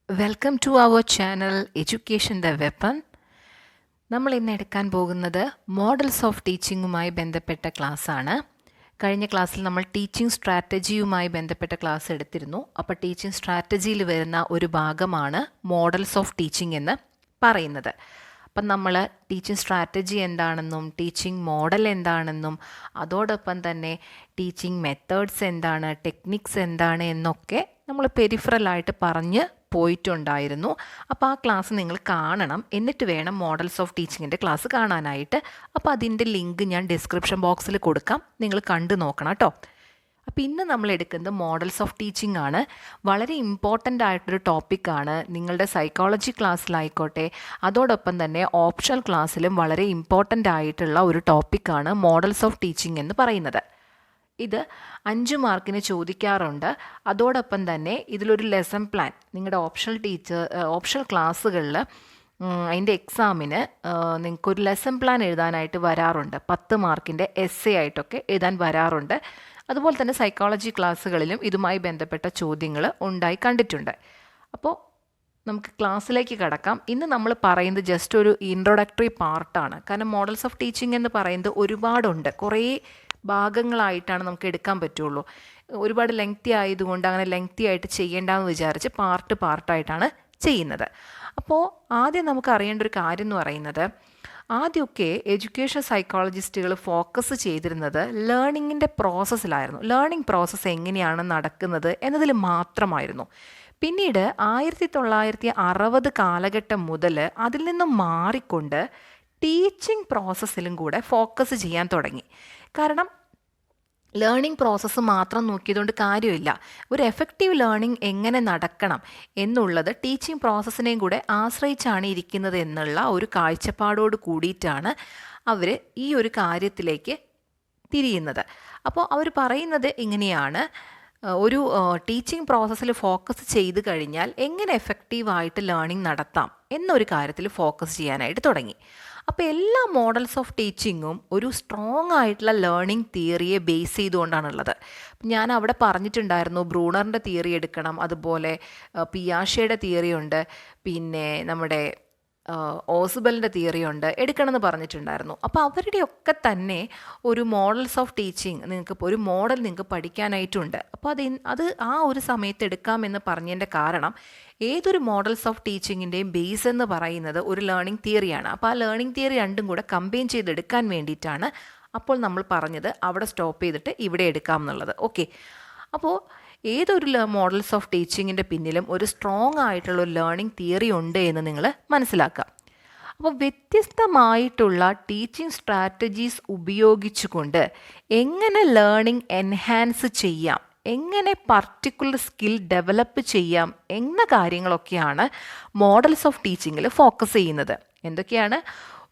Welcome to our channel education the weapon. നമ്മൾ ഇന്ന് എടുക്കാൻ പോകുന്നത് മോഡൽസ് ഓഫ് ടീച്ചിങ്ങുമായി ബന്ധപ്പെട്ട ക്ലാസ്സാണ്. കഴിഞ്ഞ ക്ലാസ്സിൽ നമ്മൾ ടീച്ചിങ് സ്ട്രാറ്റജിയുമായി ബന്ധപ്പെട്ട ക്ലാസ് എടുത്തിരുന്നു. അപ്പോൾ ടീച്ചിങ് സ്ട്രാറ്റജിയിൽ വരുന്ന ഒരു ഭാഗമാണ് മോഡൽസ് ഓഫ് ടീച്ചിങ് എന്ന് പറയുന്നത്. അപ്പം നമ്മൾ ടീച്ചിങ് സ്ട്രാറ്റജി എന്താണെന്നും ടീച്ചിങ് മോഡൽ എന്താണെന്നും അതോടൊപ്പം തന്നെ ടീച്ചിങ് മെത്തേഡ്സ് എന്താണ്, ടെക്നിക്സ് എന്താണ് എന്നൊക്കെ നമ്മൾ പെരിഫറലായിട്ട് പറഞ്ഞ് പോയിട്ടുണ്ടായിരുന്നു. അപ്പോൾ ആ ക്ലാസ് നിങ്ങൾ കാണണം, എന്നിട്ട് വേണം മോഡൽസ് ഓഫ് ടീച്ചിങ്ങിൻ്റെ ക്ലാസ് കാണാനായിട്ട്. അപ്പോൾ അതിൻ്റെ ലിങ്ക് ഞാൻ ഡിസ്ക്രിപ്ഷൻ ബോക്സിൽ കൊടുക്കാം, നിങ്ങൾ കണ്ടു നോക്കണം കേട്ടോ. അപ്പോൾ ഇന്ന് നമ്മൾ എടുക്കുന്നത് മോഡൽസ് ഓഫ് ടീച്ചിങ് ആണ്. വളരെ ഇമ്പോർട്ടൻ്റ് ആയിട്ടൊരു ടോപ്പിക്കാണ്. നിങ്ങളുടെ സൈക്കോളജി ക്ലാസ്സിലായിക്കോട്ടെ അതോടൊപ്പം തന്നെ ഓപ്ഷണൽ ക്ലാസ്സിലും വളരെ ഇമ്പോർട്ടൻ്റ് ആയിട്ടുള്ള ഒരു ടോപ്പിക്കാണ് മോഡൽസ് ഓഫ് ടീച്ചിങ് എന്ന് പറയുന്നത്. ഇത് 5 മാർക്കിന് ചോദിക്കാറുണ്ട്. അതോടൊപ്പം തന്നെ ഇതിലൊരു ലെസൺ പ്ലാൻ നിങ്ങളുടെ ഓപ്ഷണൽ ക്ലാസ്സുകളിൽ അതിൻ്റെ എക്സാമിന് നിങ്ങൾക്കൊരു ലെസൺ പ്ലാൻ എഴുതാനായിട്ട് വരാറുണ്ട്. 10 മാർക്കിൻ്റെ എസ്സേ ആയിട്ടൊക്കെ എഴുതാൻ വരാറുണ്ട്. അതുപോലെ തന്നെ സൈക്കോളജി ക്ലാസ്സുകളിലും ഇതുമായി ബന്ധപ്പെട്ട ചോദ്യങ്ങൾ ഉണ്ടായി കണ്ടിട്ടുണ്ട്. അപ്പോൾ നമുക്ക് ക്ലാസ്സിലേക്ക് കടക്കാം. ഇന്ന് നമ്മൾ പറയുന്നത് ജസ്റ്റ് ഒരു ഇൻട്രൊഡക്ടറി പാർട്ടാണ്. കാരണം മോഡൽസ് ഓഫ് ടീച്ചിങ് എന്ന് പറയുന്നത് ഒരുപാടുണ്ട്, കുറേ ഭാഗങ്ങളായിട്ടാണ് നമുക്ക് എടുക്കാൻ പറ്റുള്ളൂ. ഒരുപാട് ലെങ്തി ആയതുകൊണ്ട് അങ്ങനെ ലെങ്തി ആയിട്ട് ചെയ്യേണ്ടെന്ന് വിചാരിച്ച് പാർട്ടായിട്ടാണ് ചെയ്യുന്നത്. അപ്പോൾ ആദ്യം നമുക്ക് അറിയേണ്ട ഒരു കാര്യം എന്ന് പറയുന്നത്, ആദ്യമൊക്കെ എഡ്യൂക്കേഷൻ സൈക്കോളജിസ്റ്റുകൾ ഫോക്കസ് ചെയ്തിരുന്നത് ലേണിങ്ങിൻ്റെ പ്രോസസ്സിലായിരുന്നു. ലേണിംഗ് പ്രോസസ്സ് എങ്ങനെയാണ് നടക്കുന്നത് എന്നതിൽ മാത്രമായിരുന്നു. പിന്നീട് 1960 കാലഘട്ടം മുതൽ അതിൽ നിന്നും മാറിക്കൊണ്ട് ടീച്ചിങ് പ്രോസസ്സിലും കൂടെ ഫോക്കസ് ചെയ്യാൻ തുടങ്ങി. കാരണം ലേണിംഗ് പ്രോസസ്സ് മാത്രം നോക്കിയതുകൊണ്ട് കാര്യമില്ല. ഒരു എഫക്റ്റീവ് ലേണിംഗ് എങ്ങനെ നടക്കണം എന്നുള്ളത് ടീച്ചിങ് പ്രോസസ്സിനെയും കൂടെ ആശ്രയിച്ചാണ് ഇരിക്കുന്നത് എന്നുള്ള ഒരു കാഴ്ചപ്പാടോട് കൂടിയിട്ടാണ് അവർ ഈ ഒരു കാര്യത്തിലേക്ക് തിരിയുന്നത്. അപ്പോൾ അവർ പറയുന്നത് ഇങ്ങനെയാണ്, ഒരു ടീച്ചിങ് പ്രോസസ്സിൽ ഫോക്കസ് ചെയ്ത് കഴിഞ്ഞാൽ എങ്ങനെ എഫക്റ്റീവായിട്ട് ലേണിംഗ് നടത്താം എന്നൊരു കാര്യത്തിൽ ഫോക്കസ് ചെയ്യാനായിട്ട് തുടങ്ങി. അപ്പോൾ എല്ലാ മോഡൽസ് ഓഫ് ടീച്ചിങ്ങും ഒരു സ്ട്രോങ് ആയിട്ടുള്ള ലേണിംഗ് തിയറിയെ ബേസ് ചെയ്തുകൊണ്ടാണുള്ളത്. ഞാൻ അവിടെ പറഞ്ഞിട്ടുണ്ടായിരുന്നു, ബ്രൂണറിൻ്റെ തിയറി എടുക്കണം, അതുപോലെ പിയാഷയുടെ തിയറി ഉണ്ട്, പിന്നെ നമ്മുടെ ഓസ്ബലിൻ്റെ തിയറി ഉണ്ട്, എടുക്കണമെന്ന് പറഞ്ഞിട്ടുണ്ടായിരുന്നു. അപ്പോൾ അവരുടെയൊക്കെ തന്നെ ഒരു മോഡൽസ് ഓഫ് ടീച്ചിങ് ഒരു മോഡൽ നിങ്ങൾക്ക് പഠിക്കാനായിട്ടുണ്ട്. അപ്പോൾ അത് ആ ഒരു സമയത്ത് എടുക്കാമെന്ന് പറഞ്ഞതിൻ്റെ കാരണം, ഏതൊരു മോഡൽസ് ഓഫ് ടീച്ചിങ്ങിൻ്റെയും ബേസ് എന്ന് പറയുന്നത് ഒരു ലേണിംഗ് തിയറിയാണ്. അപ്പോൾ ആ ലേണിംഗ് തിയറി രണ്ടും കൂടെ കമ്പൈൻ ചെയ്തെടുക്കാൻ വേണ്ടിയിട്ടാണ് അപ്പോൾ നമ്മൾ പറഞ്ഞത് അവിടെ സ്റ്റോപ്പ് ചെയ്തിട്ട് ഇവിടെ എടുക്കാം എന്നുള്ളത്. ഓക്കെ, അപ്പോൾ ഏതൊരു മോഡൽസ് ഓഫ് ടീച്ചിങ്ങിൻ്റെ പിന്നിലും ഒരു സ്ട്രോങ് ആയിട്ടുള്ള ഒരു ലേണിംഗ് തിയറി ഉണ്ട് എന്ന് നിങ്ങൾ മനസ്സിലാക്കുക. അപ്പോൾ വ്യത്യസ്തമായിട്ടുള്ള ടീച്ചിങ് സ്ട്രാറ്റജീസ് ഉപയോഗിച്ചുകൊണ്ട് എങ്ങനെ ലേണിംഗ് എൻഹാൻസ് ചെയ്യാം, എങ്ങനെ പർട്ടിക്കുലർ സ്കിൽ ഡെവലപ്പ് ചെയ്യാം എന്ന കാര്യങ്ങളൊക്കെയാണ് മോഡൽസ് ഓഫ് ടീച്ചിങ്ങിൽ ഫോക്കസ് ചെയ്യുന്നത്. എന്തൊക്കെയാണ്?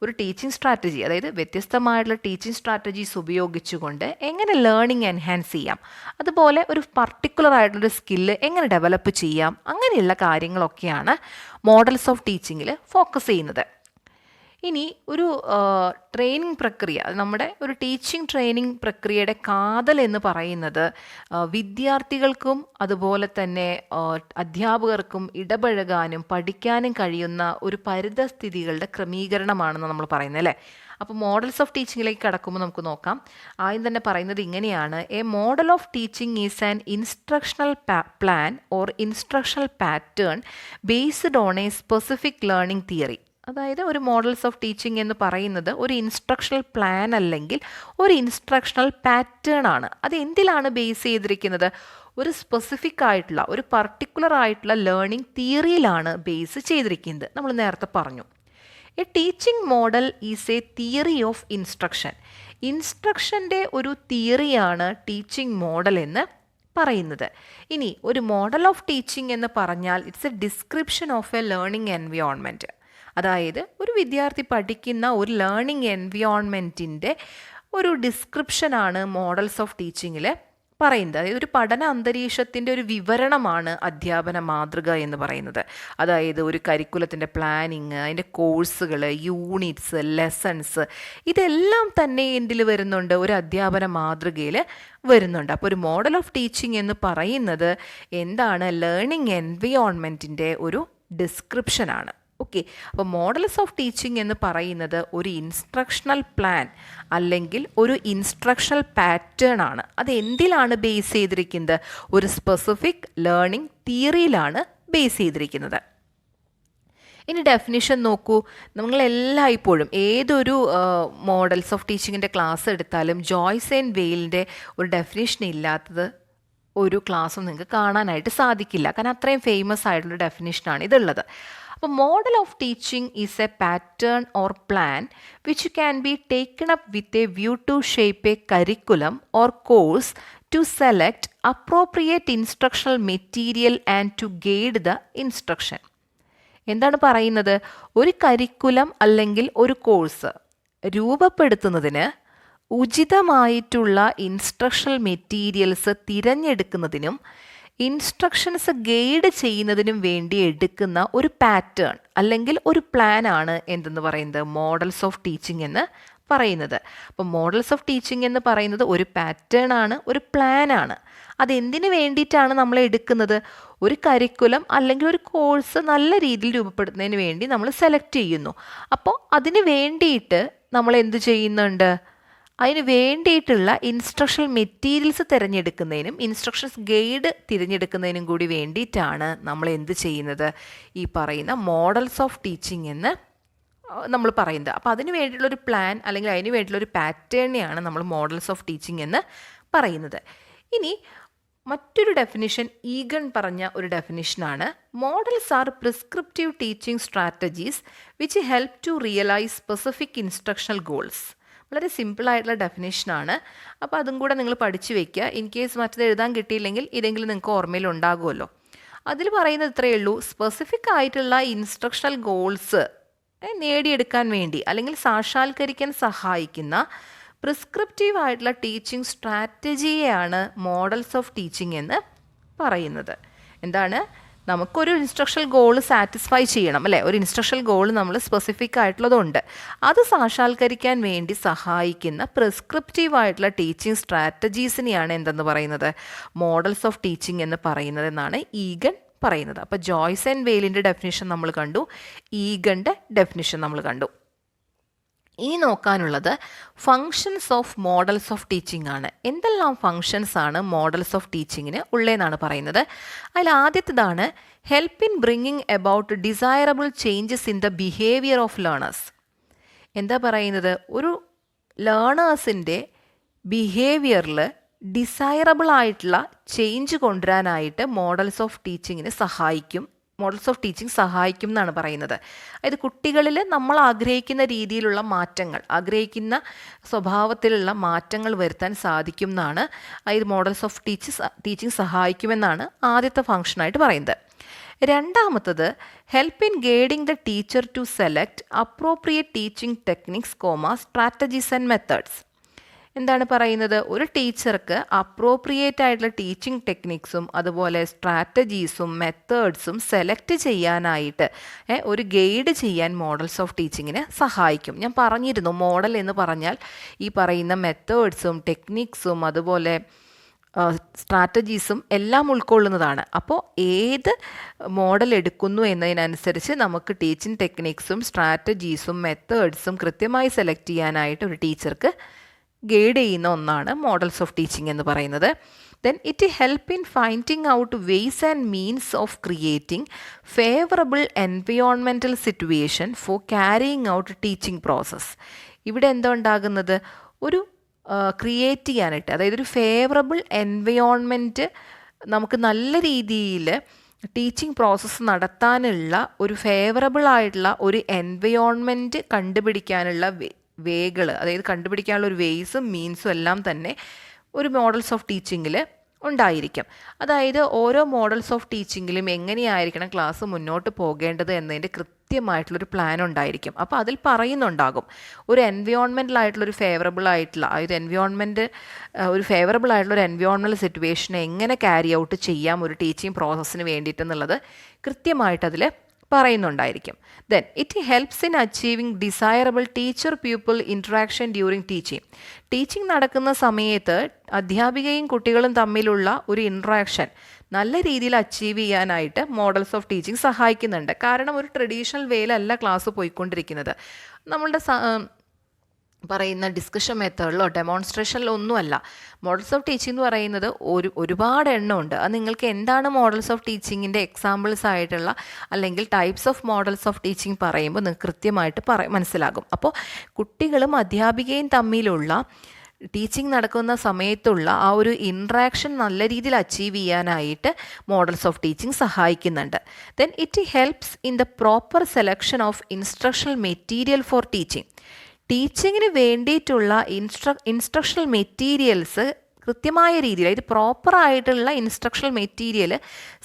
ഒരു ടീച്ചിങ് സ്ട്രാറ്റജി, അതായത് വ്യത്യസ്തമായിട്ടുള്ള ടീച്ചിങ് സ്ട്രാറ്റജീസ് ഉപയോഗിച്ചുകൊണ്ട് എങ്ങനെ ലേണിംഗ് എൻഹാൻസ് ചെയ്യാം, അതുപോലെ ഒരു പർട്ടിക്കുലർ ആയിട്ടുള്ളൊരു സ്കില്ല് എങ്ങനെ ഡെവലപ്പ് ചെയ്യാം, അങ്ങനെയുള്ള കാര്യങ്ങളൊക്കെയാണ് മോഡൽസ് ഓഫ് ടീച്ചിങ്ങിൽ ഫോക്കസ് ചെയ്യുന്നത്. ഇനി ഒരു ട്രെയിനിങ് പ്രക്രിയ, നമ്മുടെ ഒരു ടീച്ചിങ് ട്രെയിനിങ് പ്രക്രിയയുടെ കാതൽ എന്ന് പറയുന്നത് വിദ്യാർത്ഥികൾക്കും അതുപോലെ തന്നെ അധ്യാപകർക്കും ഇടപഴകാനും പഠിക്കാനും കഴിയുന്ന ഒരു പരിതസ്ഥിതികളുടെ ക്രമീകരണമാണെന്ന് നമ്മൾ പറയുന്നത് അല്ലേ. അപ്പോൾ മോഡൽസ് ഓഫ് ടീച്ചിങ്ങിലേക്ക് കടക്കുമ്പോൾ നമുക്ക് നോക്കാം. ആദ്യം തന്നെ പറയുന്നത് ഇങ്ങനെയാണ്: A model of teaching is an instructional plan or instructional pattern based on A specific learning theory. അതായത് ഒരു മോഡൽസ് ഓഫ് ടീച്ചിങ് എന്ന് പറയുന്നത് ഒരു ഇൻസ്ട്രക്ഷണൽ പ്ലാൻ അല്ലെങ്കിൽ ഒരു ഇൻസ്ട്രക്ഷണൽ പാറ്റേൺ ആണ്. അത് എന്തിലാണ് ബേസ് ചെയ്തിരിക്കുന്നത്? ഒരു സ്പെസിഫിക് ആയിട്ടുള്ള ഒരു പർട്ടിക്കുലർ ആയിട്ടുള്ള ലേണിംഗ് തിയറിയിലാണ് ബേസ് ചെയ്തിരിക്കുന്നത്. നമ്മൾ നേരത്തെ പറഞ്ഞു, a teaching model is a theory of instruction. ഇൻസ്ട്രക്ഷൻ്റെ ഒരു തിയറിയാണ് ടീച്ചിങ് മോഡൽ എന്ന് പറയുന്നത്. ഇനി ഒരു മോഡൽ ഓഫ് ടീച്ചിങ് എന്ന് പറഞ്ഞാൽ it's A description of A learning environment. അതായത് ഒരു വിദ്യാർത്ഥി പഠിക്കുന്ന ഒരു ലേണിംഗ് എൻവയോൺമെൻറ്റിൻ്റെ ഒരു ഡിസ്ക്രിപ്ഷനാണ് മോഡൽസ് ഓഫ് ടീച്ചിങ്ങിൽ പറയുന്നത്. അതായത് ഒരു പഠന അന്തരീക്ഷത്തിൻ്റെ ഒരു വിവരണമാണ് അധ്യാപന മാതൃക എന്ന് പറയുന്നത്. അതായത് ഒരു കരിക്കുലത്തിൻ്റെ പ്ലാനിങ്, അതിൻ്റെ കോഴ്സുകൾ, യൂണിറ്റ്സ്, ലെസൺസ്, ഇതെല്ലാം തന്നെ എന്തിൽ വരുന്നുണ്ട്? ഒരു അധ്യാപന മാതൃകയിൽ വരുന്നുണ്ട്. അപ്പോൾ ഒരു മോഡൽ ഓഫ് ടീച്ചിങ് എന്ന് പറയുന്നത് എന്താണ്? ലേണിംഗ് എൻവയോൺമെൻറ്റിൻ്റെ ഒരു ഡിസ്ക്രിപ്ഷനാണ്. ഓക്കെ, അപ്പോൾ മോഡൽസ് ഓഫ് ടീച്ചിങ് എന്ന് പറയുന്നത് ഒരു ഇൻസ്ട്രക്ഷണൽ പ്ലാൻ അല്ലെങ്കിൽ ഒരു ഇൻസ്ട്രക്ഷണൽ പാറ്റേൺ ആണ്. അത് എന്തിലാണ് ബേസ് ചെയ്തിരിക്കുന്നത്? ഒരു സ്പെസിഫിക് ലേണിംഗ് തിയറിയിലാണ് ബേസ് ചെയ്തിരിക്കുന്നത്. ഇനി ഡെഫിനിഷൻ നോക്കൂ. നമ്മളെല്ലായ്പ്പോഴും ഏതൊരു മോഡൽസ് ഓഫ് ടീച്ചിങ്ങിൻ്റെ ക്ലാസ് എടുത്താലും ജോയ്സ് ആൻഡ് വെയിലിൻ്റെ ഒരു ഡെഫിനിഷൻ ഇല്ലാത്തത് ഒരു ക്ലാസ്സും നിങ്ങൾക്ക് കാണാനായിട്ട് സാധിക്കില്ല. കാരണം അത്രയും ഫേമസ് ആയിട്ടുള്ള ഡെഫിനിഷനാണ് ഇതുള്ളത്. അപ്പോൾ model of teaching is a pattern or plan which can be taken up with a view to shape a curriculum or course to select appropriate instructional material and to guide the instruction. എന്താണ് പറയുന്നത്? ഒരു curriculum അല്ലെങ്കിൽ ഒരു course രൂപപ്പെടുത്തുന്നതിന് ഉചിതമായിട്ടുള്ള instructional materials തിരഞ്ഞെടുക്കുന്നതിനും instructions guide ചെയ്യുന്നതിനും വേണ്ടി എടുക്കുന്ന ഒരു പാറ്റേൺ അല്ലെങ്കിൽ ഒരു പ്ലാൻ ആണ് എന്തെന്ന് പറയുന്നത്? മോഡൽസ് ഓഫ് ടീച്ചിങ് എന്ന് പറയുന്നത്. അപ്പോൾ മോഡൽസ് ഓഫ് ടീച്ചിങ് എന്ന് പറയുന്നത് ഒരു പാറ്റേൺ ആണ്, ഒരു പ്ലാൻ ആണ്. അതെന്തിനു വേണ്ടിയിട്ടാണ് നമ്മൾ എടുക്കുന്നത്? ഒരു കരിക്കുലം അല്ലെങ്കിൽ ഒരു കോഴ്സ് നല്ല രീതിയിൽ രൂപപ്പെടുത്തുന്നതിന് വേണ്ടി നമ്മൾ സെലക്ട് ചെയ്യുന്നു. അപ്പോൾ അതിന് വേണ്ടിയിട്ട് നമ്മൾ എന്ത് ചെയ്യുന്നുണ്ട്? അതിന് വേണ്ടിയിട്ടുള്ള ഇൻസ്ട്രക്ഷണൽ മെറ്റീരിയൽസ് തിരഞ്ഞെടുക്കുന്നതിനും ഇൻസ്ട്രക്ഷൻസ് ഗൈഡ് തിരഞ്ഞെടുക്കുന്നതിനും കൂടി വേണ്ടിയിട്ടാണ് നമ്മൾ എന്ത് ചെയ്യുന്നത്? ഈ പറയുന്ന മോഡൽസ് ഓഫ് ടീച്ചിങ് എന്ന് നമ്മൾ പറയുന്നത്. അപ്പോൾ അതിന് വേണ്ടിയിട്ടുള്ളൊരു പ്ലാൻ അല്ലെങ്കിൽ അതിന് വേണ്ടിയിട്ടുള്ളൊരു പാറ്റേണിനെയാണ് നമ്മൾ മോഡൽസ് ഓഫ് ടീച്ചിങ് എന്ന് പറയുന്നത്. ഇനി മറ്റൊരു ഡെഫിനിഷൻ ഈഗൺ പറഞ്ഞ ഒരു ഡെഫിനിഷനാണ്. Models are prescriptive teaching strategies which help to realize specific instructional goals. വളരെ സിമ്പിളായിട്ടുള്ള ഡെഫിനേഷനാണ്. അപ്പോൾ അതും കൂടെ നിങ്ങൾ പഠിച്ചു വയ്ക്കുക. ഇൻ കേസ് മറ്റത് എഴുതാൻ കിട്ടിയില്ലെങ്കിൽ ഇതെങ്കിലും നിങ്ങൾക്ക് ഓർമ്മയിൽ ഉണ്ടാകുമല്ലോ. അതിൽ പറയുന്നത് ഇത്രയേ ഉള്ളൂ: സ്പെസിഫിക് ആയിട്ടുള്ള ഇൻസ്ട്രക്ഷണൽ ഗോൾസ് നേടിയെടുക്കാൻ വേണ്ടി അല്ലെങ്കിൽ സാക്ഷാത്കരിക്കാൻ സഹായിക്കുന്ന പ്രിസ്ക്രിപ്റ്റീവ് ആയിട്ടുള്ള ടീച്ചിങ് സ്ട്രാറ്റജിയെയാണ് മോഡൽസ് ഓഫ് ടീച്ചിങ് എന്ന് പറയുന്നത്. എന്താണ്? നമുക്കൊരു ഇൻസ്ട്രക്ഷണൽ ഗോൾ സാറ്റിസ്ഫൈ ചെയ്യണം അല്ലേ? ഒരു ഇൻസ്ട്രക്ഷണൽ ഗോൾ നമ്മൾ സ്പെസിഫിക് ആയിട്ടുള്ളതുണ്ട്. അത് സാക്ഷാത്കരിക്കാൻ വേണ്ടി സഹായിക്കുന്ന പ്രിസ്ക്രിപ്റ്റീവ് ആയിട്ടുള്ള ടീച്ചിങ് സ്ട്രാറ്റജീസിനെയാണ് എന്തെന്ന് പറയുന്നത്? മോഡൽസ് ഓഫ് ടീച്ചിങ് എന്ന് പറയുന്നത് എന്നാണ് ഈഗൺ പറയുന്നത്. അപ്പോൾ ജോയ്സ് ആൻഡ് വെയിലിൻ്റെ ഡെഫിനിഷൻ നമ്മൾ കണ്ടു, ഈഗൻ്റെ ഡെഫിനിഷൻ നമ്മൾ കണ്ടു. ഇനി നോക്കാനുള്ളത് functions of models of teaching ആണ്. എന്തെല്ലാം ഫങ്ഷൻസ് ആണ് മോഡൽസ് ഓഫ് ടീച്ചിങ്ങിന് ഉള്ളതെന്നാണ് പറയുന്നത്. അതിൽ ആദ്യത്തേതാണ് help in bringing about desirable changes in the behaviour of learners. എന്താ പറയുന്നത്? ഒരു ലേണേഴ്സിൻ്റെ ബിഹേവിയറിൽ ഡിസൈറബിൾ ആയിട്ടുള്ള ചേഞ്ച് കൊണ്ടുവരാനായിട്ട് മോഡൽസ് ഓഫ് ടീച്ചിങ്ങിന് സഹായിക്കും. മോഡൽസ് ഓഫ് ടീച്ചിങ് സഹായിക്കും എന്നാണ് പറയുന്നത്. അതായത് കുട്ടികളിൽ നമ്മൾ ആഗ്രഹിക്കുന്ന രീതിയിലുള്ള മാറ്റങ്ങൾ, ആഗ്രഹിക്കുന്ന സ്വഭാവത്തിലുള്ള മാറ്റങ്ങൾ വരുത്താൻ സാധിക്കും എന്നാണ് അതായത് മോഡൽസ് ഓഫ് ടീച്ചിങ് സഹായിക്കുമെന്നാണ് ആദ്യത്തെ ഫംഗ്ഷനായിട്ട് പറയുന്നത്. രണ്ടാമത്തത് help in guiding the teacher to select appropriate teaching techniques, strategies and methods. എന്താണ് പറയുന്നത്? ഒരു ടീച്ചർക്ക് അപ്രോപ്രിയേറ്റ് ആയിട്ടുള്ള ടീച്ചിങ് ടെക്നിക്സും അതുപോലെ സ്ട്രാറ്റജീസും മെത്തേഡ്സും സെലക്ട് ചെയ്യാനായിട്ട് ഒരു ഗൈഡ് ചെയ്യാൻ മോഡൽസ് ഓഫ് ടീച്ചിങ്ങിന് സഹായിക്കും. ഞാൻ പറഞ്ഞിരുന്നു, മോഡൽ എന്ന് പറഞ്ഞാൽ ഈ പറയുന്ന മെത്തേഡ്സും ടെക്നിക്സും അതുപോലെ സ്ട്രാറ്റജീസും എല്ലാം ഉൾക്കൊള്ളുന്നതാണ്. അപ്പോൾ ഏത് മോഡൽ എടുക്കുന്നു എന്നതിനനുസരിച്ച് നമുക്ക് ടീച്ചിങ് ടെക്നിക്സും സ്ട്രാറ്റജീസും മെത്തേഡ്സും കൃത്യമായി സെലക്ട് ചെയ്യാനായിട്ട് ഒരു ടീച്ചർക്ക് ഗൈഡ് ചെയ്യുന്ന ഒന്നാണ് മോഡൽസ് ഓഫ് ടീച്ചിങ് എന്ന് പറയുന്നത്. Then it help in finding out ways and means of creating favourable environmental situation for carrying out teaching process. ഇവിടെ എന്താ ഉണ്ടാകുന്നത്? ഒരു ക്രിയേറ്റ് ചെയ്യാനായിട്ട്, അതായത് ഒരു ഫേവറബിൾ എൻവയോൺമെൻറ്റ് നമുക്ക് നല്ല രീതിയിൽ ടീച്ചിങ് പ്രോസസ്സ് നടത്താനുള്ള ഒരു ഫേവറബിൾ ആയിട്ടുള്ള ഒരു എൻവയോൺമെൻറ്റ് കണ്ടുപിടിക്കാനുള്ള വേകൾ, അതായത് കണ്ടുപിടിക്കാനുള്ള ഒരു വേയ്സും മീൻസും എല്ലാം തന്നെ ഒരു മോഡൽസ് ഓഫ് ടീച്ചിങ്ങിൽ ഉണ്ടായിരിക്കും. അതായത് ഓരോ മോഡൽസ് ഓഫ് ടീച്ചിങ്ങിലും എങ്ങനെയായിരിക്കണം ക്ലാസ് മുന്നോട്ട് പോകേണ്ടത് എന്നതിൻ്റെ കൃത്യമായിട്ടുള്ളൊരു പ്ലാൻ ഉണ്ടായിരിക്കും. അപ്പോൾ അതിൽ പറയുന്നുണ്ടാകും ഒരു എൻവയോൺമെൻറ്റലായിട്ടുള്ളൊരു ഫേവറബിൾ ആയിട്ടുള്ള ഒരു ഫേവറബിൾ ആയിട്ടുള്ള ഒരു എൻവയോൺമെൻറ്റൽ സിറ്റുവേഷനെ എങ്ങനെ ക്യാരി ഔട്ട് ചെയ്യാം ഒരു ടീച്ചിങ് പ്രോസസ്സിന് വേണ്ടിയിട്ടെന്നുള്ളത് കൃത്യമായിട്ട് അതിൽ പറയുന്നുണ്ടായിരിക്കും. Then it helps in achieving desirable teacher people interaction during teaching നടക്കുന്ന സമയത്ത് അധ്യാപികയും കുട്ടികളും തമ്മിലുള്ള ഒരു ഇൻട്രാക്ഷൻ നല്ല രീതിയിൽ അച്ചീവ് ചെയ്യാനായിട്ട് മോഡൽസ് ഓഫ് ടീച്ചിങ് സഹായിക്കുന്നുണ്ട്. കാരണം ഒരു ട്രഡീഷണൽ വേയിലല്ല ക്ലാസ് പോയിക്കൊണ്ടിരിക്കുന്നത്. നമ്മളുടെ പറയുന്ന ഡിസ്കഷൻ മെത്തേഡിലോ ഡെമോൺസ്ട്രേഷനിലോ ഒന്നുമല്ല. മോഡൽസ് ഓഫ് ടീച്ചിങ് എന്ന് പറയുന്നത് ഒരുപാട് എണ്ണമുണ്ട്. അത് നിങ്ങൾക്ക് എന്താണ് മോഡൽസ് ഓഫ് ടീച്ചിങ്ങിൻ്റെ എക്സാമ്പിൾസ് ആയിട്ടുള്ള അല്ലെങ്കിൽ types of models of teaching പറയുമ്പോൾ നിങ്ങൾക്ക് കൃത്യമായിട്ട് മനസ്സിലാകും. അപ്പോൾ കുട്ടികളും അധ്യാപികയും തമ്മിലുള്ള ടീച്ചിങ് നടക്കുന്ന സമയത്തുള്ള ആ ഒരു ഇൻട്രാക്ഷൻ നല്ല രീതിയിൽ അച്ചീവ് ചെയ്യാനായിട്ട് മോഡൽസ് ഓഫ് ടീച്ചിങ് സഹായിക്കുന്നുണ്ട്. Then it helps in the proper selection of instructional material for ടീച്ചിങ്ങിന് വേണ്ടിയിട്ടുള്ള ഇൻസ്ട്രക്ഷണൽ മെറ്റീരിയൽസ് കൃത്യമായ രീതിയിൽ അതായത് പ്രോപ്പറായിട്ടുള്ള ഇൻസ്ട്രക്ഷണൽ മെറ്റീരിയൽ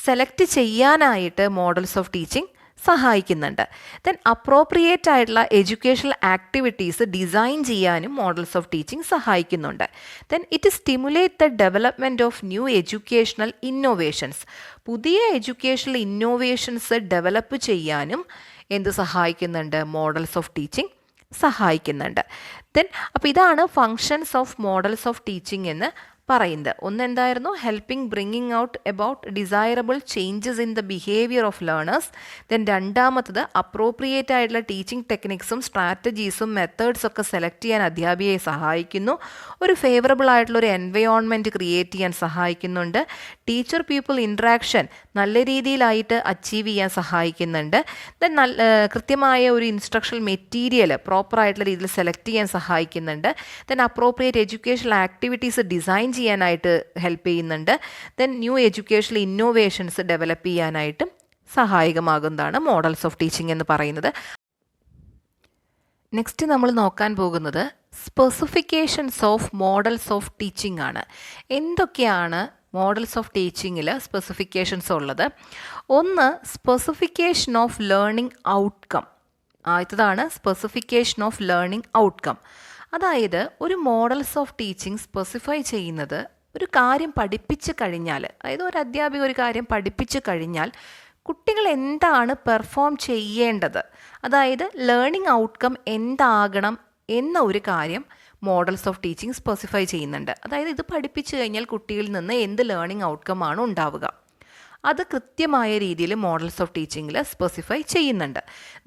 സെലക്ട് ചെയ്യാനായിട്ട് മോഡൽസ് ഓഫ് ടീച്ചിങ് സഹായിക്കുന്നുണ്ട്. ദെൻ അപ്രോപ്രിയേറ്റ് ആയിട്ടുള്ള എഡ്യൂക്കേഷണൽ ആക്ടിവിറ്റീസ് ഡിസൈൻ ചെയ്യാനും മോഡൽസ് ഓഫ് ടീച്ചിങ് സഹായിക്കുന്നുണ്ട്. Then it stimulate the development of new educational innovations. പുതിയ എഡ്യൂക്കേഷണൽ ഇന്നോവേഷൻസ് ഡെവലപ്പ് ചെയ്യാനും എന്ത് സഹായിക്കുന്നുണ്ട്? മോഡൽസ് ഓഫ് ടീച്ചിങ് സഹായിക്കുന്നുണ്ട്. ദെൻ അപ്പോൾ ഇതാണ് functions of models of teaching എന്ന് പറയുന്നത്. ഒന്നെന്തായിരുന്നു? Helping bringing out about desirable changes in the behaviour of learners. Then രണ്ടാമത്തത് അപ്രോപ്രിയേറ്റ് ആയിട്ടുള്ള ടീച്ചിങ് ടെക്നിക്സും സ്ട്രാറ്റജീസും മെത്തേഡ്സും ഒക്കെ സെലക്ട് ചെയ്യാൻ അധ്യാപികയെ സഹായിക്കുന്നു. ഒരു ഫേവറബിൾ ആയിട്ടുള്ള ഒരു എൻവയോൺമെൻറ്റ് ക്രിയേറ്റ് ചെയ്യാൻ സഹായിക്കുന്നുണ്ട്. ടീച്ചർ പീപ്പിൾ ഇൻട്രാക്ഷൻ നല്ല രീതിയിലായിട്ട് അച്ചീവ് ചെയ്യാൻ സഹായിക്കുന്നുണ്ട്. ദെൻ കൃത്യമായ ഒരു ഇൻസ്ട്രക്ഷണൽ മെറ്റീരിയൽ പ്രോപ്പറായിട്ടുള്ള രീതിയിൽ സെലക്ട് ചെയ്യാൻ സഹായിക്കുന്നുണ്ട്. Then appropriate educational activities design ചെയ്യാനായിട്ട് ഹെൽപ്പ് ചെയ്യുന്നുണ്ട്. Then new educational innovations develop ചെയ്യാനായിട്ടും സഹായകമാകുന്നതാണ് മോഡൽസ് ഓഫ് ടീച്ചിങ് എന്ന് പറയുന്നത്. നെക്സ്റ്റ് നമ്മൾ നോക്കാൻ പോകുന്നത് specifications of models of teaching ആണ്. എന്തൊക്കെയാണ് മോഡൽസ് ഓഫ് ടീച്ചിങ്ങിൽ സ്പെസിഫിക്കേഷൻസ് ഉള്ളത്? ഒന്ന്, സ്പെസിഫിക്കേഷൻ ഓഫ് ലേണിംഗ് ഔട്ട്കം. ആദ്യത്തേതാണ് സ്പെസിഫിക്കേഷൻ ഓഫ് ലേണിംഗ് ഔട്ട്കം. അതായത് ഒരു മോഡൽസ് ഓഫ് ടീച്ചിങ് സ്പെസിഫൈ ചെയ്യുന്നത് ഒരു കാര്യം പഠിപ്പിച്ച് കഴിഞ്ഞാൽ, അതായത് ഒരു അധ്യാപിക ഒരു കാര്യം പഠിപ്പിച്ച് കഴിഞ്ഞാൽ കുട്ടികൾ എന്താണ് പെർഫോം ചെയ്യേണ്ടത്, അതായത് ലേണിംഗ് ഔട്ട്കം എന്താകണം എന്ന ഒരു കാര്യം മോഡൽസ് ഓഫ് ടീച്ചിങ് സ്പെസിഫൈ ചെയ്യുന്നുണ്ട്. അതായത് ഇത് പഠിപ്പിച്ചു കഴിഞ്ഞാൽ കുട്ടികളിൽ നിന്ന് എന്ത് ലേണിംഗ് ഔട്ട്കം ആണ് ഉണ്ടാവുക, അത് കൃത്യമായ രീതിയിൽ മോഡൽസ് ഓഫ് ടീച്ചിങ്ങിൽ സ്പെസിഫൈ ചെയ്യുന്നുണ്ട്.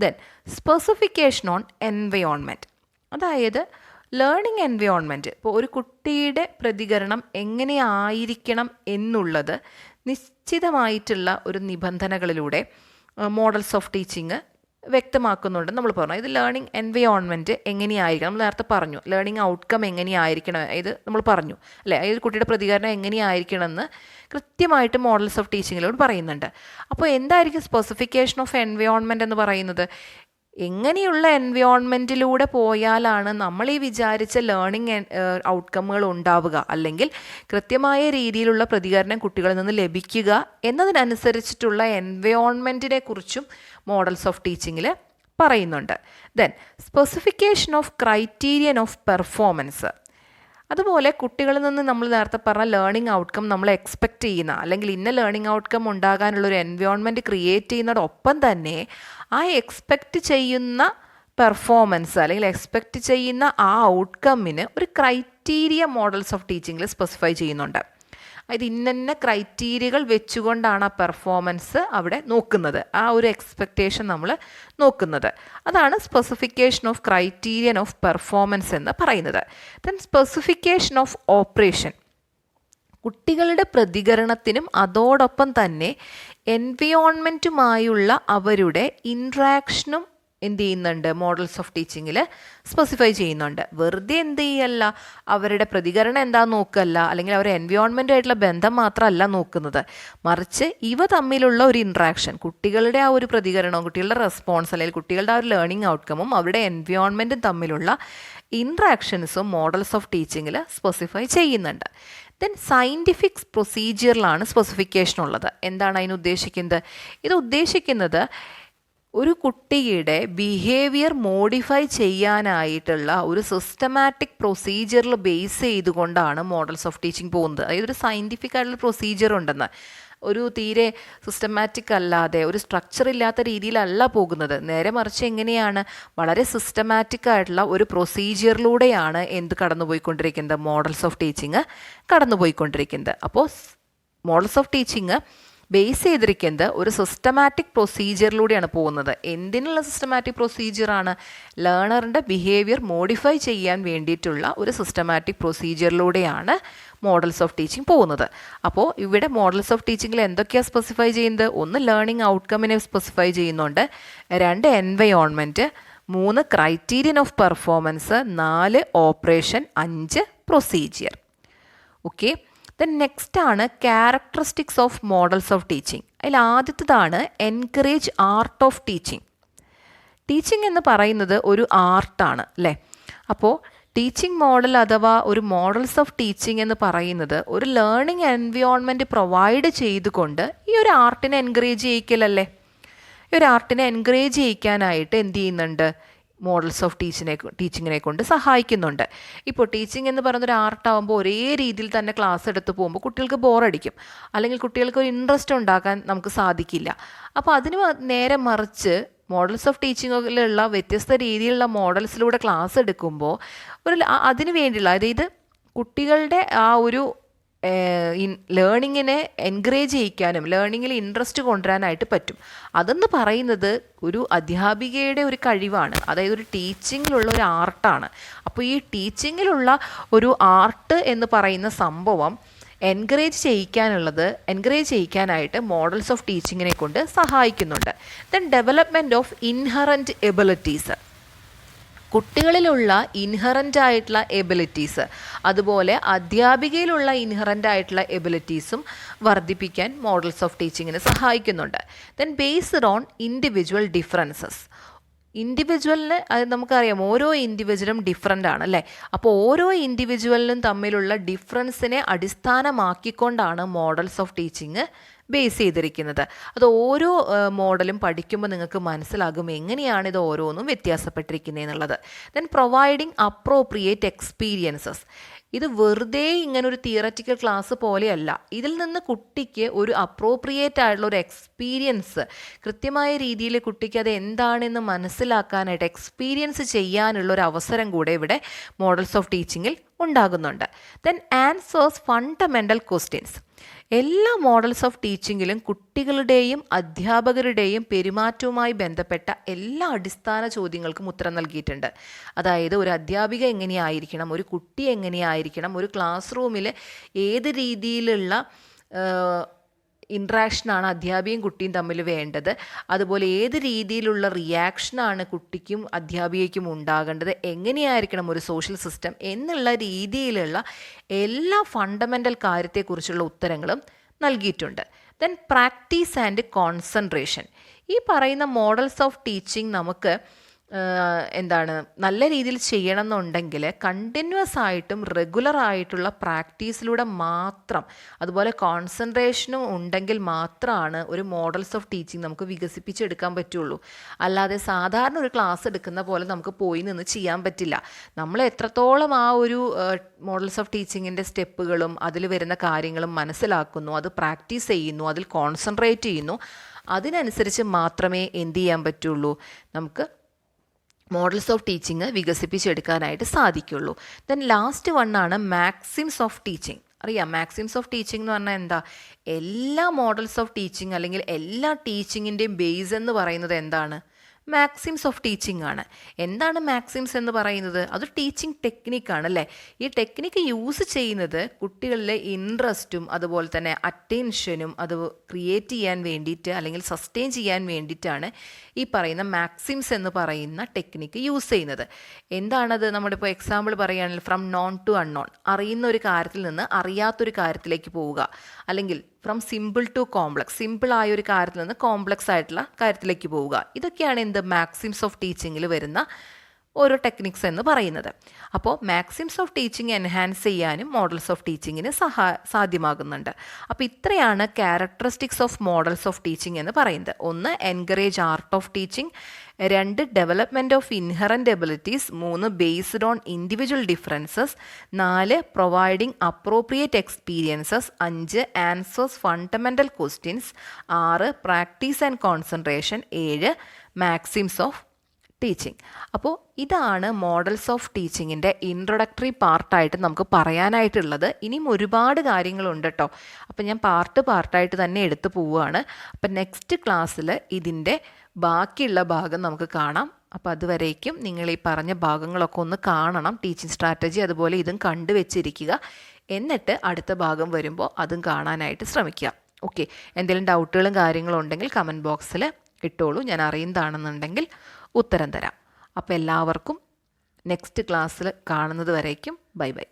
Then specification on environment. അതായത് ലേണിംഗ് എൻവയോൺമെൻറ്റ്, ഇപ്പോൾ ഒരു കുട്ടിയുടെ പ്രതികരണം എങ്ങനെയായിരിക്കണം എന്നുള്ളത് നിശ്ചിതമായിട്ടുള്ള ഒരു നിബന്ധനകളിലൂടെ മോഡൽസ് ഓഫ് ടീച്ചിങ് വ്യക്തമാക്കുന്നുണ്ട്. നമ്മൾ പറഞ്ഞു ഇത് ലേണിംഗ് എൻവയോൺമെൻറ്റ് എങ്ങനെയായിരിക്കണം, നമ്മൾ നേരത്തെ പറഞ്ഞു. ലേണിംഗ് ഔട്ട്കം എങ്ങനെയായിരിക്കണം, ഇത് നമ്മൾ പറഞ്ഞു അല്ലേ. അതായത് കുട്ടിയുടെ പ്രതികരണം എങ്ങനെയായിരിക്കണം എന്ന് കൃത്യമായിട്ട് മോഡൽസ് ഓഫ് ടീച്ചിങ്ങിലോട് പറയുന്നുണ്ട്. അപ്പോൾ എന്തായിരിക്കും സ്പെസിഫിക്കേഷൻ ഓഫ് എൻവയോൺമെൻറ്റ് എന്ന് പറയുന്നത്? എങ്ങനെയുള്ള എൻവയോൺമെൻറ്റിലൂടെ പോയാലാണ് നമ്മൾ ഈ വിചാരിച്ച ലേണിംഗ് ഔട്ട്കമ്മുകൾ ഉണ്ടാവുക, അല്ലെങ്കിൽ കൃത്യമായ രീതിയിലുള്ള പ്രതികരണം കുട്ടികളിൽ നിന്ന് ലഭിക്കുക എന്നതിനനുസരിച്ചിട്ടുള്ള എൻവയോൺമെൻറ്റിനെ കുറിച്ചും മോഡൽസ് ഓഫ് ടീച്ചിങ്ങിൽ പറയുന്നുണ്ട്. Then specification of criterion of performance. അതുപോലെ കുട്ടികളിൽ നിന്ന് നമ്മൾ നേരത്തെ പറഞ്ഞ ലേണിംഗ് ഔട്ട്കം നമ്മൾ എക്സ്പെക്റ്റ് ചെയ്യുന്ന അല്ലെങ്കിൽ ഇന്ന ലേണിംഗ് ഔട്ട്കം ഉണ്ടാകാനുള്ളൊരു എൻവയോൺമെൻറ്റ് ക്രിയേറ്റ് ചെയ്യുന്നതോടൊപ്പം തന്നെ ആ എക്സ്പെക്റ്റ് ചെയ്യുന്ന പെർഫോമൻസ് അല്ലെങ്കിൽ എക്സ്പെക്റ്റ് ചെയ്യുന്ന ആ ഔട്ട്കമ്മിന് ഒരു ക്രൈറ്റീരിയ മോഡൽസ് ഓഫ് ടീച്ചിങ്ങിൽ സ്പെസിഫൈ ചെയ്യുന്നുണ്ട്. അത് ഇന്ന ക്രൈറ്റീരിയകൾ വെച്ചുകൊണ്ടാണ് ആ പെർഫോമൻസ് അവിടെ നോക്കുന്നത്, ആ ഒരു എക്സ്പെക്റ്റേഷൻ നമ്മൾ നോക്കുന്നത്. അതാണ് specification of criterion of performance എന്ന് പറയുന്നത്. Then specification of operation. കുട്ടികളുടെ പ്രതികരണത്തിനും അതോടൊപ്പം തന്നെ എൻവയോൺമെൻറ്റുമായുള്ള അവരുടെ ഇൻട്രാക്ഷനും എന്ത് ചെയ്യുന്നുണ്ട്? മോഡൽസ് ഓഫ് ടീച്ചിങ്ങിൽ സ്പെസിഫൈ ചെയ്യുന്നുണ്ട്. വെറുതെ എന്ത് ചെയ്യല്ല, അവരുടെ പ്രതികരണം എന്താ നോക്കല്ല, അല്ലെങ്കിൽ അവരുടെ എൻവയോൺമെൻറ്റുമായിട്ടുള്ള ബന്ധം മാത്രമല്ല നോക്കുന്നത്, മറിച്ച് ഇവ തമ്മിലുള്ള ഒരു ഇൻട്രാക്ഷൻ, കുട്ടികളുടെ ആ ഒരു പ്രതികരണവും കുട്ടികളുടെ റെസ്പോൺസ് അല്ലെങ്കിൽ കുട്ടികളുടെ ആ ഒരു ലേണിംഗ് ഔട്ട്കമും അവരുടെ എൻവയോൺമെൻറ്റും തമ്മിലുള്ള ഇൻട്രാക്ഷൻസും മോഡൽസ് ഓഫ് ടീച്ചിങ്ങിൽ സ്പെസിഫൈ ചെയ്യുന്നുണ്ട്. ദെൻ സയൻറ്റിഫിക് പ്രൊസീജിയറിലാണ് സ്പെസിഫിക്കേഷൻ ഉള്ളത്. എന്താണ് അതിന് ഉദ്ദേശിക്കുന്നത്? ഇത് ഉദ്ദേശിക്കുന്നത് ഒരു കുട്ടിയുടെ ബിഹേവിയർ മോഡിഫൈ ചെയ്യാനായിട്ടുള്ള ഒരു സിസ്റ്റമാറ്റിക് പ്രൊസീജിയറിൽ ബേസ് ചെയ്തുകൊണ്ടാണ് മോഡൽസ് ഓഫ് ടീച്ചിങ് പോകുന്നത്. അതായത് ഒരു സയൻറ്റിഫിക് ആയിട്ടുള്ള പ്രൊസീജിയർ ഉണ്ടെന്ന്, ഒരു തീരെ സിസ്റ്റമാറ്റിക് അല്ലാതെ ഒരു സ്ട്രക്ചർ ഇല്ലാത്ത രീതിയിലല്ല പോകുന്നത്. നേരെ മറിച്ച് എങ്ങനെയാണ്, വളരെ സിസ്റ്റമാറ്റിക് ആയിട്ടുള്ള ഒരു പ്രൊസീജിയറിലൂടെയാണ് എന്ത് കടന്നുപോയിക്കൊണ്ടിരിക്കുന്നത്, മോഡൽസ് ഓഫ് ടീച്ചിങ് കടന്നുപോയിക്കൊണ്ടിരിക്കുന്നത്. അപ്പോൾ മോഡൽസ് ഓഫ് ടീച്ചിങ് ബേസ് ചെയ്തിരിക്കുന്നത് ഒരു സിസ്റ്റമാറ്റിക് പ്രൊസീജിയറിലൂടെയാണ് പോകുന്നത്. എന്തിനുള്ള സിസ്റ്റമാറ്റിക് പ്രൊസീജിയറാണ്? ലേണറിൻ്റെ ബിഹേവിയർ മോഡിഫൈ ചെയ്യാൻ വേണ്ടിയിട്ടുള്ള ഒരു സിസ്റ്റമാറ്റിക് പ്രൊസീജിയറിലൂടെയാണ് മോഡൽസ് ഓഫ് ടീച്ചിങ് പോകുന്നത്. അപ്പോൾ ഇവിടെ മോഡൽസ് ഓഫ് ടീച്ചിങ്ങിൽ എന്തൊക്കെയാണ് സ്പെസിഫൈ ചെയ്യുന്നത്? ഒന്ന്, ലേണിംഗ് ഔട്ട്കമ്മിനെ സ്പെസിഫൈ ചെയ്യുന്നുണ്ട്. 2, environment. 3, criterion of performance. 4, operation. 5, procedure. Okay. Then next ആണ് characteristics of models of teaching. അതിൽ ആദ്യത്തേതാണ് encourage art of teaching. Teaching എന്ന് പറയുന്നത് ഒരു ആർട്ടാണ് അല്ലേ? അപ്പോൾ ടീച്ചിങ് മോഡൽ അഥവാ ഒരു മോഡൽസ് ഓഫ് ടീച്ചിങ് എന്ന് പറയുന്നത് ഒരു ലേണിംഗ് എൻവയോൺമെൻറ്റ് പ്രൊവൈഡ് ചെയ്തുകൊണ്ട് ഈ ഒരു ആർട്ടിനെ എൻകറേജ് ചെയ്യിക്കലല്ലേ? ഈ ഒരു ആർട്ടിനെ എൻകറേജ് ചെയ്യിക്കാനായിട്ട് എന്ത് ചെയ്യുന്നുണ്ട്? മോഡൽസ് ഓഫ് ടീച്ചിങ്ങിനെ കൊണ്ട് സഹായിക്കുന്നുണ്ട്. ഇപ്പോൾ ടീച്ചിങ് എന്ന് പറയുന്നൊരു ആർട്ടാകുമ്പോൾ ഒരേ രീതിയിൽ തന്നെ ക്ലാസ് എടുത്ത് പോകുമ്പോൾ കുട്ടികൾക്ക് ബോറടിക്കും, അല്ലെങ്കിൽ കുട്ടികൾക്ക് ഒരു ഇൻട്രസ്റ്റ് ഉണ്ടാക്കാൻ നമുക്ക് സാധിക്കില്ല. അപ്പോൾ അതിന് നേരെ മറിച്ച് മോഡൽസ് ഓഫ് ടീച്ചിങ്ങിലുള്ള വ്യത്യസ്ത രീതിയിലുള്ള മോഡൽസിലൂടെ ക്ലാസ് എടുക്കുമ്പോൾ അതിന് വേണ്ടിയുള്ള, അതായത് കുട്ടികളുടെ ആ ഒരു ലേണിങ്ങിനെ എൻകറേജ് ചെയ്യിക്കാനും ലേണിങ്ങിൽ ഇൻട്രസ്റ്റ് കൊണ്ടുവരാനായിട്ട് പറ്റും. അതെന്ന് പറയുന്നത് ഒരു അധ്യാപികയുടെ ഒരു കഴിവാണ്, അതായത് ഒരു ടീച്ചിങ്ങിലുള്ള ഒരു ആർട്ടാണ്. അപ്പോൾ ഈ ടീച്ചിങ്ങിലുള്ള ഒരു ആർട്ട് എന്ന് പറയുന്ന സംഭവം എൻകറേജ് ചെയ്യിക്കാനായിട്ട് മോഡൽസ് ഓഫ് ടീച്ചിങ്ങിനെ കൊണ്ട് സഹായിക്കുന്നുണ്ട്. Then development of inherent abilities, കുട്ടികളിലുള്ള ഇൻഹറൻ്റ് ആയിട്ടുള്ള എബിലിറ്റീസ്, അതുപോലെ അധ്യാപികയിലുള്ള ഇൻഹറൻ്റ് ആയിട്ടുള്ള എബിലിറ്റീസും വർദ്ധിപ്പിക്കാൻ മോഡൽസ് ഓഫ് ടീച്ചിങ്ങിന് സഹായിക്കുന്നുണ്ട്. Then based on individual differences. ഇൻഡിവിജ്വലിന് അത് നമുക്കറിയാം, ഓരോ ഇൻഡിവിജ്വലും ഡിഫറൻ്റ് ആണ് അല്ലേ? അപ്പോൾ ഓരോ ഇൻഡിവിജ്വലിനും തമ്മിലുള്ള ഡിഫറൻസിനെ അടിസ്ഥാനമാക്കിക്കൊണ്ടാണ് മോഡൽസ് ഓഫ് ടീച്ചിങ് ബേസ് ചെയ്തിരിക്കുന്നത്. അത് ഓരോ മോഡലും പഠിക്കുമ്പോൾ നിങ്ങൾക്ക് മനസ്സിലാകും എങ്ങനെയാണ് ഇത് ഓരോന്നും വ്യത്യാസപ്പെട്ടിരിക്കുന്നത് എന്നുള്ളത്. Then providing appropriate experiences. ഇത് വെറുതെ ഇങ്ങനൊരു തിയററ്റിക്കൽ ക്ലാസ് പോലെയല്ല. ഇതിൽ നിന്ന് കുട്ടിക്ക് ഒരു അപ്രോപ്രിയേറ്റ് ആയിട്ടുള്ള ഒരു എക്സ്പീരിയൻസ്, കൃത്യമായ രീതിയിൽ കുട്ടിക്ക് അത് എന്താണെന്ന് മനസ്സിലാക്കാനായിട്ട് എക്സ്പീരിയൻസ് ചെയ്യാനുള്ള ഒരു അവസരം കൂടെ ഇവിടെ മോഡൽസ് ഓഫ് ടീച്ചിങ്ങിൽ ഉണ്ടാകുന്നുണ്ട്. Then answers fundamental questions. എല്ലാ മോഡൽസ് ഓഫ് ടീച്ചിങ്ങിലും കുട്ടികളുടെയും അധ്യാപകരുടെയും പെരുമാറ്റവുമായി ബന്ധപ്പെട്ട എല്ലാ അടിസ്ഥാന ചോദ്യങ്ങൾക്കും ഉത്തരം നൽകിയിട്ടുണ്ട്. അതായത് ഒരു അധ്യാപിക എങ്ങനെയായിരിക്കണം, ഒരു കുട്ടി എങ്ങനെയായിരിക്കണം, ഒരു ക്ലാസ് റൂമിൽ ഏത് രീതിയിലുള്ള ഇൻട്രാക്ഷനാണ് അധ്യാപികയും കുട്ടിയും തമ്മിൽ വേണ്ടത്, അതുപോലെ ഏത് രീതിയിലുള്ള റിയാക്ഷനാണ് കുട്ടിക്കും അധ്യാപികയ്ക്കും ഉണ്ടാകേണ്ടത്, എങ്ങനെയായിരിക്കണം ഒരു സോഷ്യൽ സിസ്റ്റം എന്നുള്ള രീതിയിലുള്ള എല്ലാ ഫണ്ടമെൻ്റൽ കാര്യത്തെക്കുറിച്ചുള്ള ഉത്തരങ്ങളും നൽകിയിട്ടുണ്ട്. Then practice and concentration. ഈ പറയുന്ന മോഡൽസ് ഓഫ് ടീച്ചിങ് നമുക്ക് നല്ല രീതിയിൽ ചെയ്യണം എന്നുണ്ടെങ്കിൽ കണ്ടിന്യൂസ് ആയിട്ടും റെഗുലർ ആയിട്ടുള്ള പ്രാക്ടീസിലൂടെ മാത്രം, അതുപോലെ കോൺസെൻട്രേഷനും ഉണ്ടെങ്കിൽ മാത്രമാണ് ഒരു മോഡൽസ് ഓഫ് ടീച്ചിങ് നമുക്ക് വികസിപ്പിച്ചെടുക്കാൻ പറ്റുള്ളൂ. അല്ലാതെ സാധാരണ ഒരു ക്ലാസ് എടുക്കുന്ന പോലെ നമുക്ക് പോയി നിന്ന് ചെയ്യാൻ പറ്റില്ല. നമ്മൾ എത്രത്തോളം ആ ഒരു മോഡൽസ് ഓഫ് ടീച്ചിങ്ങിൻ്റെ സ്റ്റെപ്പുകളും അതിൽ വരുന്ന കാര്യങ്ങളും മനസ്സിലാക്കുന്നു, അത് പ്രാക്ടീസ് ചെയ്യുന്നു, അതിൽ കോൺസെൻട്രേറ്റ് ചെയ്യുന്നു, അതിനനുസരിച്ച് മാത്രമേ എന്ത് ചെയ്യാൻ പറ്റുള്ളൂ, നമുക്ക് മോഡൽസ് ഓഫ് ടീച്ചിങ് വികസിപ്പിച്ചെടുക്കാനായിട്ട് സാധിക്കുള്ളൂ. ദെൻ ലാസ്റ്റ് വണ്ണാണ് മാക്സിംസ് ഓഫ് ടീച്ചിങ്. അറിയാം, മാക്സിംസ് ഓഫ് ടീച്ചിങ് എന്ന് പറഞ്ഞാൽ എന്താ? എല്ലാ മോഡൽസ് ഓഫ് ടീച്ചിങ് അല്ലെങ്കിൽ എല്ലാ ടീച്ചിങ്ങിൻ്റെയും ബേസ് എന്ന് പറയുന്നത് എന്താണ്? മാക്സിംസ് ഓഫ് ടീച്ചിങ് ആണ്. എന്താണ് മാക്സിംസ് എന്ന് പറയുന്നത്? അത് ടീച്ചിങ് ടെക്നിക്കാണ് അല്ലേ? ഈ ടെക്നിക്ക് യൂസ് ചെയ്യുന്നത് കുട്ടികളിലെ ഇൻട്രസ്റ്റും അതുപോലെ തന്നെ അറ്റൻഷനും അത് ക്രിയേറ്റ് ചെയ്യാൻ വേണ്ടിയിട്ട് അല്ലെങ്കിൽ സസ്റ്റെയിൻ ചെയ്യാൻ വേണ്ടിയിട്ടാണ് ഈ പറയുന്ന മാക്സിംസ് എന്ന് പറയുന്ന ടെക്നിക്ക് യൂസ് ചെയ്യുന്നത്. എന്താണത്? നമ്മുടെ ഇപ്പോൾ എക്സാമ്പിൾ പറയുകയാണെങ്കിൽ ഫ്രം നോൺ ടു അൺനോൺ, അറിയുന്ന ഒരു കാര്യത്തിൽ നിന്ന് അറിയാത്തൊരു കാര്യത്തിലേക്ക് പോവുക, അല്ലെങ്കിൽ ഫ്രം സിമ്പിൾ ടു കോംപ്ലക്സ്, സിമ്പിളായ ഒരു കാര്യത്തിൽ നിന്ന് കോംപ്ലക്സ് ആയിട്ടുള്ള കാര്യത്തിലേക്ക് പോവുക. ഇതൊക്കെയാണ് എന്ത് മാക്സിംസ് ഓഫ് ടീച്ചിങ്ങിൽ വരുന്ന ഓരോ ടെക്നിക്സ് എന്ന് പറയുന്നത്. അപ്പോൾ മാക്സിംസ് ഓഫ് ടീച്ചിങ് എൻഹാൻസ് ചെയ്യാനും മോഡൽസ് ഓഫ് ടീച്ചിങ്ങിന് സാധ്യമാകുന്നുണ്ട്. അപ്പോൾ ഇത്രയാണ് characteristics of models of teaching എന്ന് പറയുന്നത്. 1 encourage art of teaching, 2 development of inherent abilities, 3 based on individual differences, 4 providing appropriate experiences, 5 answers fundamental questions, 6 practice and concentration, 7 maxims of teaching. അപ്പോൾ ഇതാണ് models of ടീച്ചിങ്ങിൻ്റെ introductory പാർട്ടായിട്ട് നമുക്ക് പറയാനായിട്ടുള്ളത്. ഇനിയും ഒരുപാട് കാര്യങ്ങളുണ്ട് കേട്ടോ. അപ്പോൾ ഞാൻ പാർട്ടായിട്ട് തന്നെ എടുത്തു പോവുകയാണ്. അപ്പം നെക്സ്റ്റ് ക്ലാസ്സിൽ ഇതിൻ്റെ ബാക്കിയുള്ള ഭാഗം നമുക്ക് കാണാം. അപ്പോൾ അതുവരേക്കും നിങ്ങൾ ഈ പറഞ്ഞ ഭാഗങ്ങളൊക്കെ ഒന്ന് കാണണം. ടീച്ചിങ് സ്ട്രാറ്റജി അതുപോലെ ഇതും കണ്ടുവച്ചിരിക്കുക. എന്നിട്ട് അടുത്ത ഭാഗം വരുമ്പോൾ അതും കാണാനായിട്ട് ശ്രമിക്കുക. ഓക്കെ, എന്തെങ്കിലും ഡൗട്ടുകളും കാര്യങ്ങളും ഉണ്ടെങ്കിൽ കമൻറ്റ് ബോക്സിൽ ഇട്ടോളൂ. ഞാൻ അറിയുന്നതാണെന്നുണ്ടെങ്കിൽ ഉത്തരം തരാം. അപ്പോൾ എല്ലാവർക്കും നെക്സ്റ്റ് ക്ലാസ്സിൽ കാണുന്നത് വരേക്കും ബൈ ബൈ.